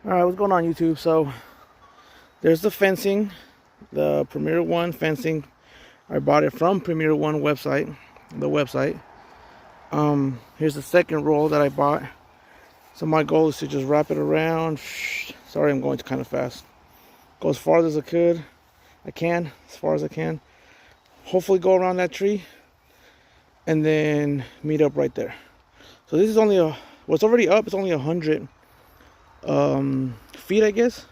Alright, what's going on YouTube? So there's the fencing, the Premier One fencing. I bought it from Premier One website, the website. Here's the second roll that I bought. So my goal is to just wrap it around. Sorry, I'm going kind of fast. Go as far as I can, as far as I can. Hopefully go around that tree and then meet up right there. So this is only it's already up. It's only 100 feet, I guess.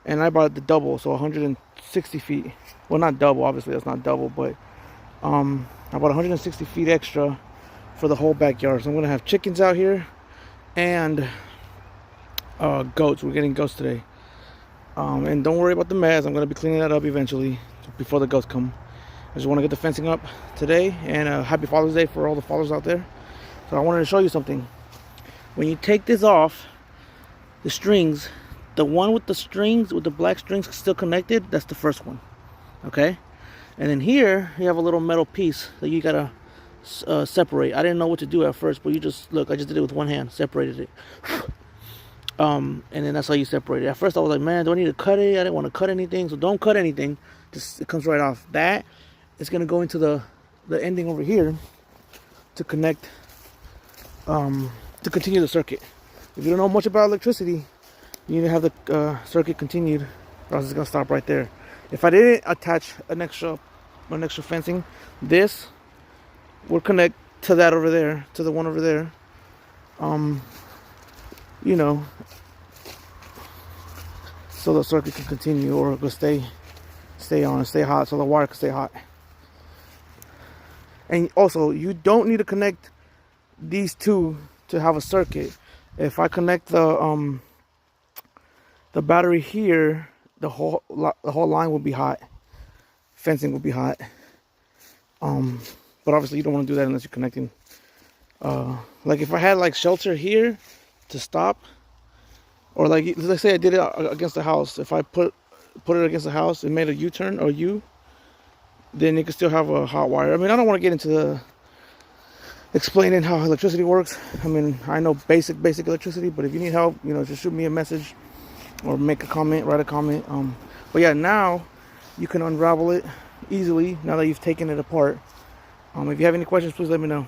And I bought the double, so 160 feet. Well, not double, obviously that's not double, but I bought 160 feet extra for the whole backyard. So I'm gonna have chickens out here and goats. We're getting goats today. And don't worry about the mess. I'm gonna be cleaning that up eventually before the goats come. I just want to get the fencing up today. And happy Father's Day for all the fathers out there. So I wanted to show you something. When you take this off, the strings, the one with the strings, with the black strings still connected, that's the first one. Okay? And then here, you have a little metal piece that you gotta separate. I didn't know what to do at first, but you just, look, I just did it with one hand, separated it. And then that's how you separate it. At first I was like, man, do I need to cut it? I didn't want to cut anything, so don't cut anything. Just, it comes right off. That is gonna go into the ending over here to connect, to continue the circuit. If you don't know much about electricity, you need to have the circuit continued, or else it's gonna stop right there. If I didn't attach an extra fencing, this will connect to that over there, to the one over there. You know, so the circuit can continue, or it will stay on and stay hot, so the wire can stay hot. And also, you don't need to connect these two to have a circuit. If I connect the battery here, the whole line will be hot. Fencing will be hot. But obviously you don't want to do that unless you're connecting. Like if I had like shelter here to stop, or like let's say I did it against the house. If I put it against the house and made a U-turn or U, then you can still have a hot wire. I mean, I don't want to get into the explaining how electricity works. I mean, I know basic electricity, but if you need help, you know, just shoot me a message or make a comment, write a comment. But yeah, now you can unravel it easily now that you've taken it apart. If you have any questions, please let me know.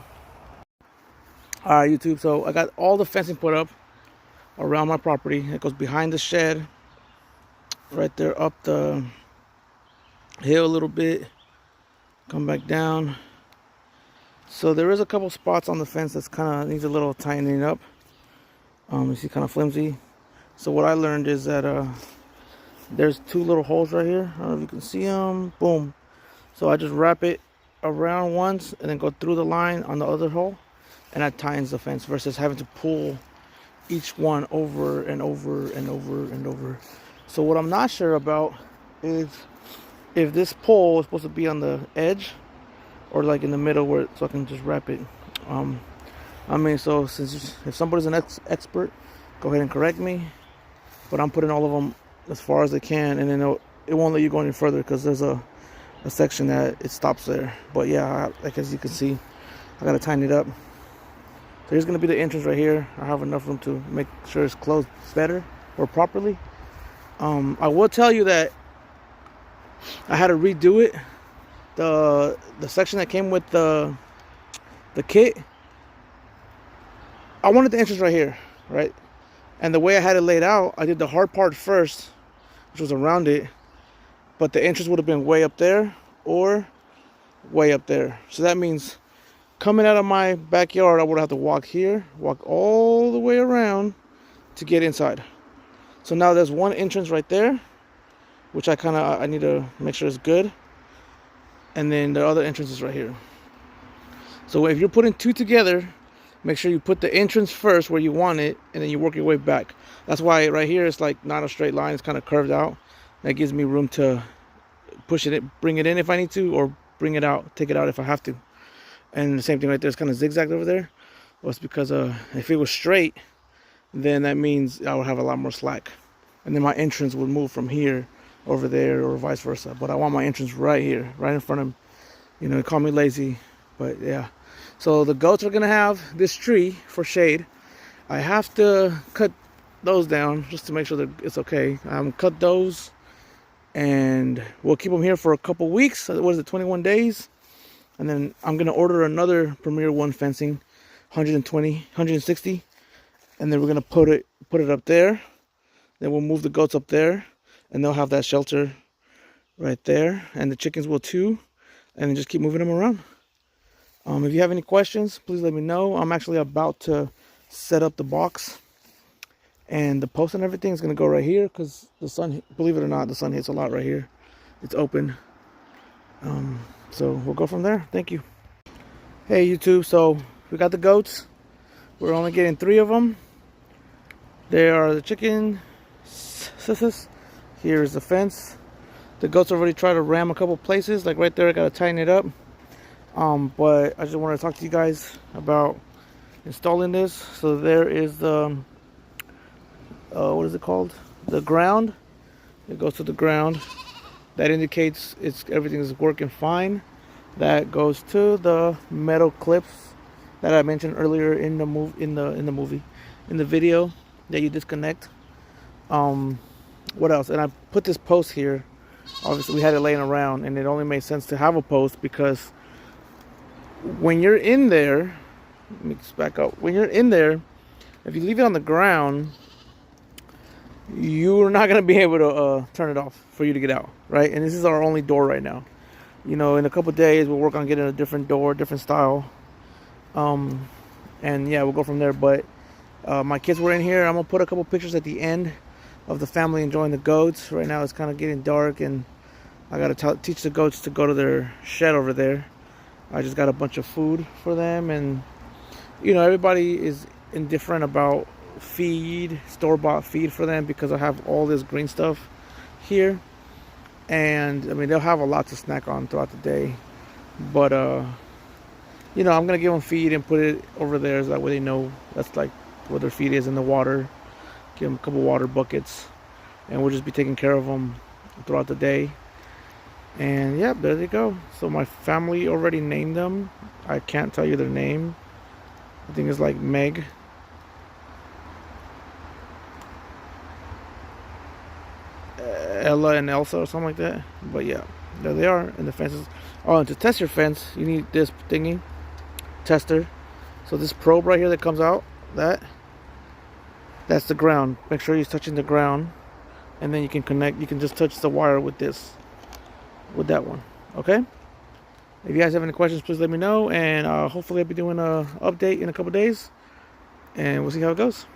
Alright, YouTube, so I got all the fencing put up around my property. It goes behind the shed, right there, up the hill a little bit, come back down. So there is a couple spots on the fence that's kind of needs a little tightening up. You see, kind of flimsy. So what I learned is that there's two little holes right here. I don't know if you can see them. Boom. So I just wrap it around once and then go through the line on the other hole, and that tightens the fence versus having to pull each one over and over and over and over. So what I'm not sure about is if this pole is supposed to be on the edge or like in the middle, where so I can just wrap it. I mean, so since if somebody's an expert, go ahead and correct me. But I'm putting all of them as far as I can, and then it won't let you go any further because there's a section that it stops there. But yeah, like as you can see, I gotta tighten it up. So here's gonna be the entrance right here. I have enough room to make sure it's closed better or properly. I will tell you that I had to redo it. The section that came with the kit, I wanted the entrance right here, right? And the way I had it laid out, I did the hard part first, which was around it, but the entrance would have been way up there or way up there. So that means coming out of my backyard, I would have to walk here, walk all the way around to get inside. So now there's one entrance right there, which I need to make sure it's good. And then the other entrance is right here. So if you're putting two together, make sure you put the entrance first where you want it, and then you work your way back. That's why right here it's like not a straight line, it's kind of curved out. That gives me room to push it, bring it in if I need to, or bring it out, take it out if I have to. And the same thing right there, it's kind of zigzagged over there. Well, it's because if it was straight, then that means I would have a lot more slack. And then my entrance would move from here over there or vice versa. But I want my entrance right here, right in front of, you know, call me lazy, but yeah. So the goats are gonna have this tree for shade. I have to cut those down just to make sure that it's okay. Cut those, and we'll keep them here for a couple weeks. What is it, 21 days? And then I'm gonna order another Premier One fencing, 120, 160, and then we're gonna put it up there. Then we'll move the goats up there, and they'll have that shelter right there, and the chickens will too. And then just keep moving them around. If you have any questions, please let me know. I'm actually about to set up the box, and the post and everything is gonna go right here because the sun, believe it or not, the sun hits a lot right here. It's open. So we'll go from there. Thank you. Hey YouTube, so we got the goats. We're only getting 3 of them. They are the chicken sisses. Here's the fence. The goats already tried to ram a couple places, like right there. I gotta tighten it up. But I just wanted to talk to you guys about installing this. So there is the what is it called? The ground. It goes to the ground. That indicates everything is working fine. That goes to the metal clips that I mentioned earlier in the video that you disconnect. What else? And I put this post here. Obviously, we had it laying around, and it only made sense to have a post because when you're in there, let me just back up. When you're in there, if you leave it on the ground, you're not gonna be able to turn it off for you to get out, right? And this is our only door right now. You know, in a couple days we'll work on getting a different door, different style, and yeah, we'll go from there. But my kids were in here. I'm gonna put a couple pictures at the end of the family enjoying the goats. Right now it's kind of getting dark, and I gotta teach the goats to go to their shed over there. I just got a bunch of food for them, and you know, everybody is indifferent about feed, store-bought feed for them because I have all this green stuff here. And I mean, they'll have a lot to snack on throughout the day, but you know, I'm gonna give them feed and put it over there so that way they know that's like where their feed is in the water. Give them a couple water buckets, and we'll just be taking care of them throughout the day. And yeah, there they go. So my family already named them. I can't tell you their name. I think it's like Meg, Ella, and Elsa or something like that. But yeah, there they are in the fences. Oh, and to test your fence, you need this thingy, tester. So this probe right here that comes out, that's the ground. Make sure you're touching the ground, and then you can connect. You can just touch the wire with this, with that one. Okay. If you guys have any questions, please let me know, and hopefully I'll be doing an update in a couple days, and we'll see how it goes.